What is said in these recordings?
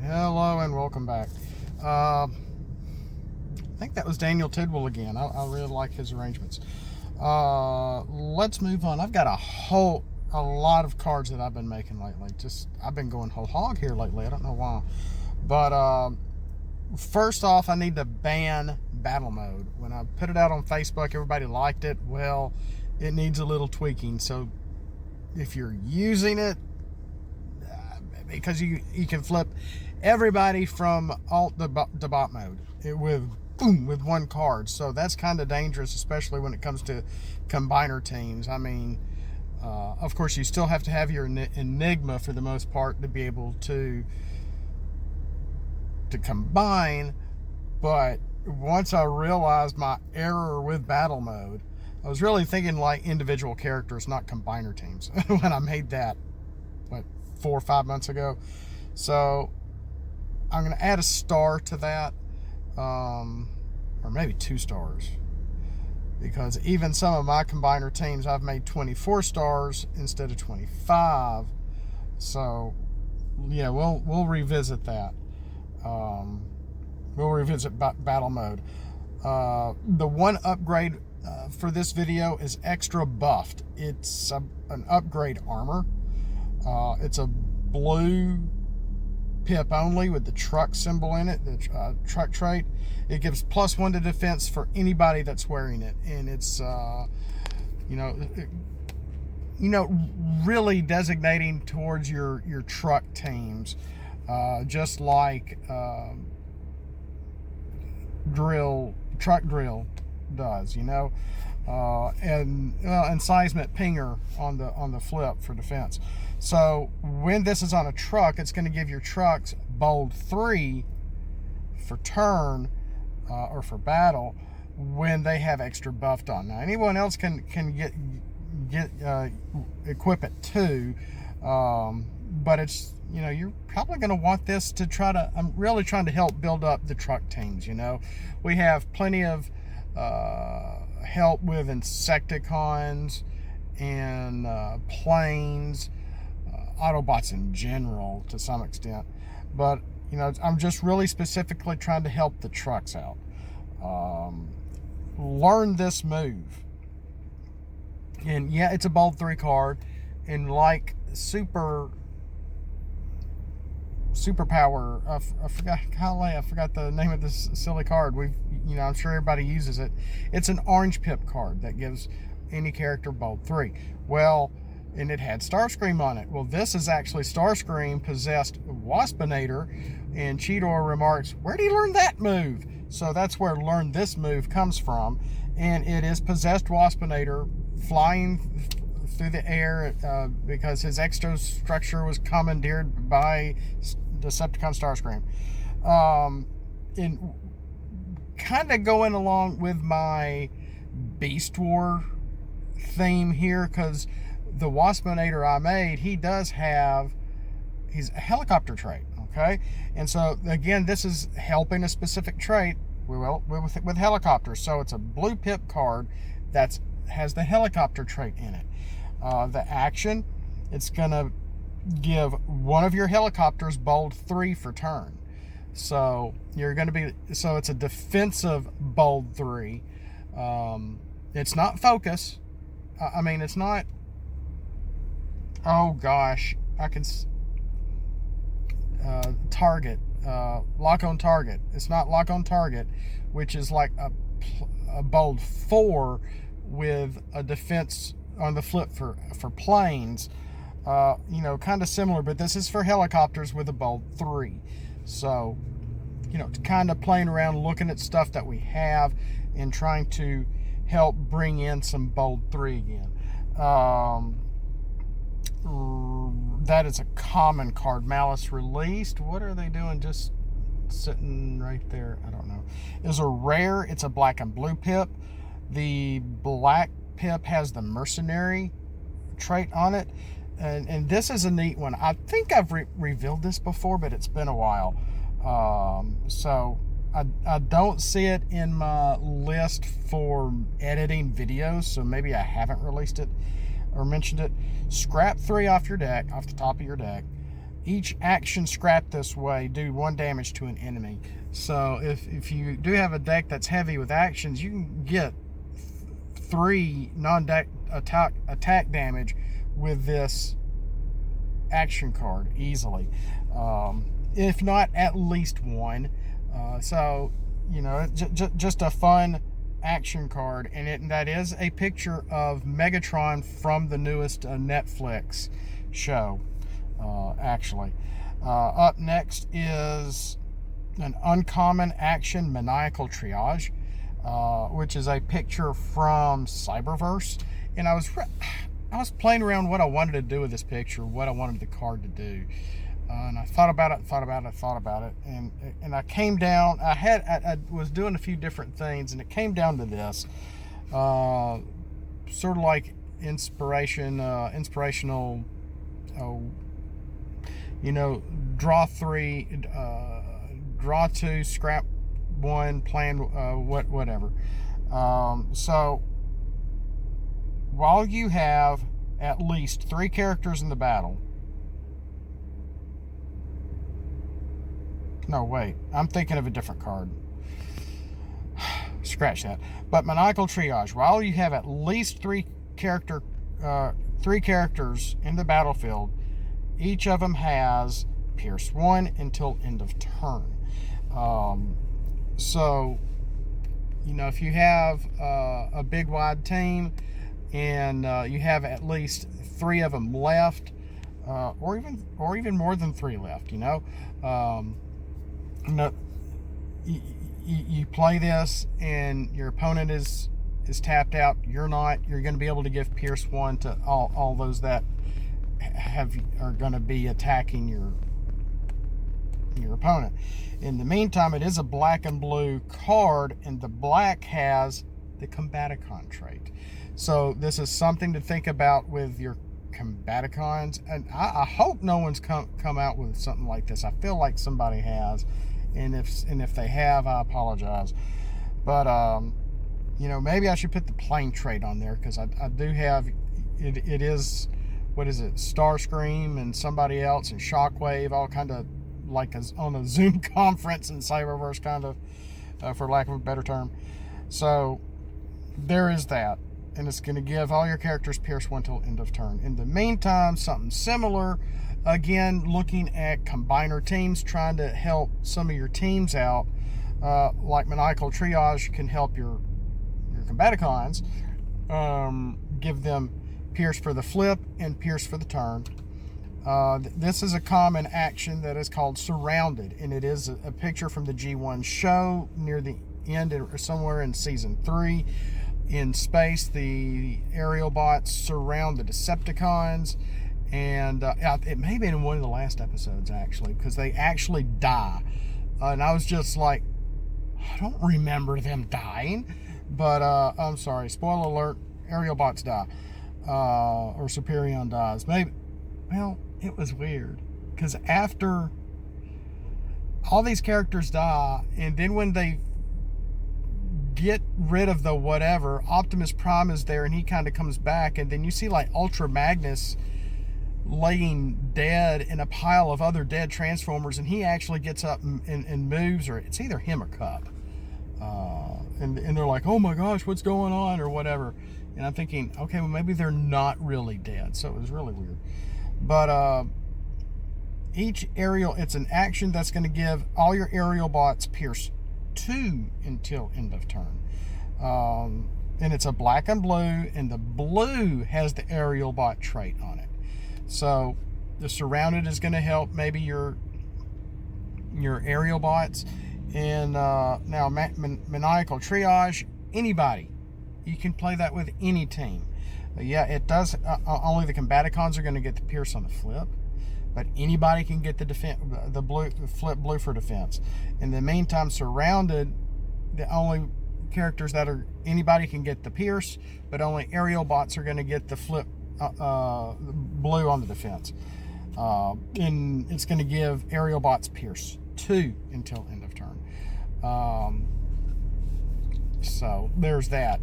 Hello and welcome back. I think that was Daniel Tidwell again. I really like his arrangements. Let's move on. I've got a lot of cards that I've been making lately. I've been going whole hog here lately. I don't know why. But first off, I need to ban battle mode. When I put it out on Facebook, everybody liked it. Well, it needs a little tweaking. So if you're using it, because you can flip everybody from alt to bot mode with one card. So that's kind of dangerous, especially when it comes to combiner teams. I mean, of course, you still have to have your Enigma for the most part to be able to combine. But once I realized my error with battle mode, I was really thinking like individual characters, not combiner teams, when I made that, 4 or 5 months ago. So I'm going to add a star to that, or maybe 2 stars, because even some of my combiner teams I've made 24 stars instead of 25. So yeah, we'll revisit that. We'll revisit battle mode. The one upgrade for this video is extra buffed. It's an upgrade armor. It's a blue pip only with the truck symbol in it, the truck trait. It gives +1 to defense for anybody that's wearing it, and it's really designating towards your truck teams, just like truck drill does, and seismic pinger on the flip for defense. So when this is on a truck, it's going to give your trucks bold 3 for turn or for battle when they have extra buffed on. Now anyone else can get equip it too, but it's you're probably going to want this to I'm really trying to help build up the truck teams. We have plenty of help with Insecticons and planes, Autobots in general to some extent, but I'm just really specifically trying to help the trucks out. Learn this move, and yeah, it's a bold 3 card, and like superpower, I forgot the name of this silly card. I'm sure everybody uses it. It's an orange pip card that gives any character bold 3. Well, and it had Starscream on it. Well, this is actually Starscream possessed Waspinator, and Cheetor remarks, "Where did he learn that move?" So that's where learn this move comes from, and it is possessed Waspinator flying through the air because his exostructure was commandeered by Decepticon Starscream. And kind of going along with my Beast War theme here, because the Waspinator I made, he's a helicopter trait, okay? And so again, this is helping a specific trait with helicopters. So it's a blue pip card that has the helicopter trait in it. The action, it's gonna give one of your helicopters bold 3 for turn. So it's a defensive bold 3. It's not focus. It's not. Oh gosh, I can target, lock on target. It's not lock on target, which is like a bold 4 with a defense on the flip for planes. Kind of similar, but this is for helicopters with a bold 3. So, kind of playing around, looking at stuff that we have and trying to help bring in some bold 3 again. That is a common card. Malice Released. What are they doing just sitting right there? I don't know. Is a rare. It's a black and blue pip. The black pip has the mercenary trait on it, and this is a neat one. I think I've revealed this before, but it's been a while, so I don't see it in my list for editing videos, so maybe I haven't released it or mentioned it. Scrap 3 off the top of your deck, each action scrap this way do 1 damage to an enemy. So if you do have a deck that's heavy with actions, you can get 3 non-deck attack damage with this action card easily, if not at least 1. So just a fun action card, and that is a picture of Megatron from the newest Netflix show. Actually, up next is an uncommon action Maniacal Triage, which is a picture from Cyberverse, and I was playing around what I wanted to do with this picture, what I wanted the card to do, and I thought about it, and I came down. I was doing a few different things, and it came down to this, sort of like inspirational. Draw 3, draw 2, scrap 1, plan whatever. So while you have at least 3 characters in the battle. No, wait. I'm thinking of a different card. Scratch that. But Maniacal Triage. While you have at least 3 characters in the battlefield, each of them has Pierce 1 until end of turn. So, if you have a big wide team and you have at least 3 of them left, or even more than 3 left, you play this and your opponent is tapped out. You're not. You're going to be able to give Pierce 1 to all those that are going to be attacking your opponent. In the meantime, it is a black and blue card, and the black has the Combaticon trait. So this is something to think about with your Combaticons, and I hope no one's come out with something like this. I feel like somebody has, and if they have, I apologize. But maybe I should put the plane trait on there, because I do have it. It is, what is it, Starscream and somebody else and Shockwave, all kind of like on a Zoom conference in Cyberverse, kind of, for lack of a better term. So there is that, and it's going to give all your characters Pierce 1 till end of turn. In the meantime, something similar, again, looking at combiner teams, trying to help some of your teams out, like Maniacal Triage can help your Combaticons, give them Pierce for the flip and Pierce for the turn. This is a common action that is called Surrounded, and it is a picture from the G1 show near the end, or somewhere in season 3. In space, the Aerialbots surround the Decepticons, and it may have been in one of the last episodes, actually, because they actually die. And I was just like, I don't remember them dying, but I'm sorry, spoiler alert, Aerialbots die, or Superion dies. Maybe, well, it was weird, because after all these characters die, and then when they get rid of the whatever, Optimus Prime is there, and he kind of comes back, and then you see like Ultra Magnus laying dead in a pile of other dead Transformers, and he actually gets up and moves, or it's either him or Cup, and they're like, oh my gosh, what's going on, or whatever. And I'm thinking, okay, well, maybe they're not really dead. So it was really weird. But each aerial, it's an action that's going to give all your Aerialbots Pierce 2 until end of turn. And it's a black and blue, and the blue has the Aerialbot trait on it. So the Surrounded is going to help maybe your Aerialbots. And now Maniacal Triage, anybody. You can play that with any team. Yeah, it does. Only the Combaticons are going to get the Pierce on the flip, but anybody can get the flip blue for defense. In the meantime, Surrounded, the only characters that are anybody can get the Pierce, but only Aerialbots are going to get the flip blue on the defense. And it's going to give Aerialbots Pierce 2 until end of turn. So there's that.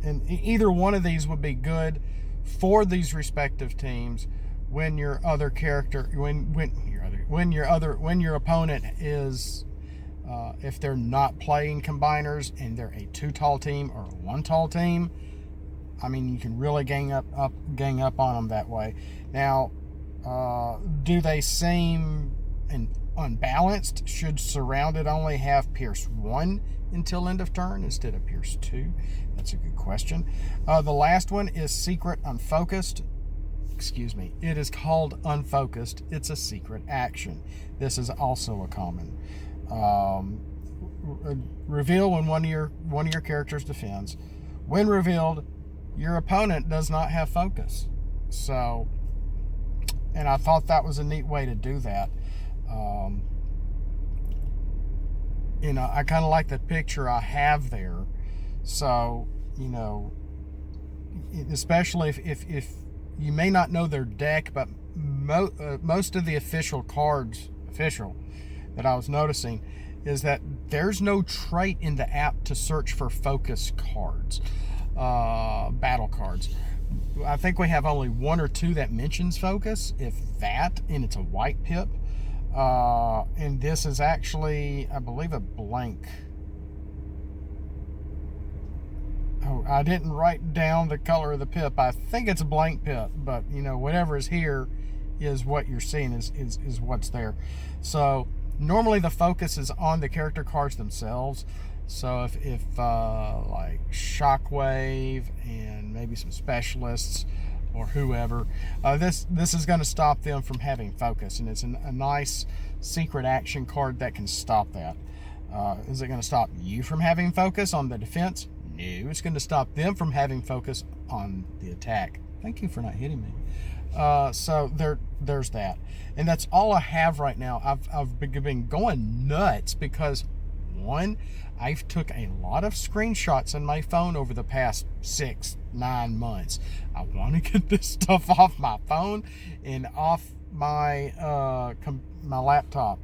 And either one of these would be good for these respective teams, when your other character, when your opponent is, if they're not playing combiners and they're a 2 tall team or a 1 tall team, I mean, you can really gang up on them that way. Now, do they seem unbalanced? Should Surrounded only have Pierce 1 until end of turn instead of Pierce 2? That's a good question. The last one is Secret Unfocused. Excuse me. It is called Unfocused. It's a secret action. This is also a common. Reveal when one of your characters defends. When revealed, your opponent does not have focus. So, and I thought that was a neat way to do that. I kind of like the picture I have there. So, especially if you may not know their deck, but most of the official cards, that I was noticing, is that there's no trait in the app to search for focus cards, battle cards. I think we have only 1 or 2 that mentions focus, if that, and it's a white pip. And this is actually, I believe, a blank. Oh, I didn't write down the color of the pip. I think it's a blank pip, but whatever is here is what you're seeing is what's there. So normally the focus is on the character cards themselves. So if like Shockwave and maybe some specialists or whoever, this is going to stop them from having focus, and it's a nice secret action card that can stop that. Is it going to stop you from having focus on the defense? No, it's going to stop them from having focus on the attack. Thank you for not hitting me. So there's that, and that's all I have right now. I've been going nuts because, one, I've took a lot of screenshots on my phone over the past 6-9 months. I want to get this stuff off my phone and off my my laptop.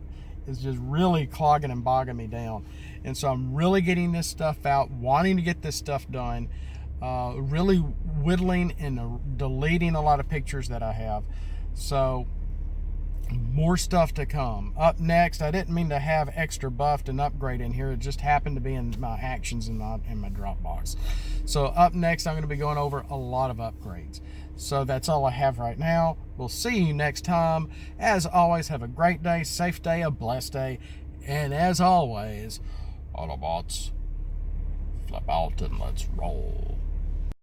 It's just really clogging and bogging me down. And so I'm really getting this stuff out, wanting to get this stuff done, really whittling and deleting a lot of pictures that I have. So more stuff to come. Up next, I didn't mean to have extra buffed and upgrade in here. It just happened to be in my actions in my Dropbox. So up next, I'm going to be going over a lot of upgrades. So that's all I have right now. We'll see you next time. As always, have a great day, safe day, a blessed day. And as always, Autobots, flip out and let's roll.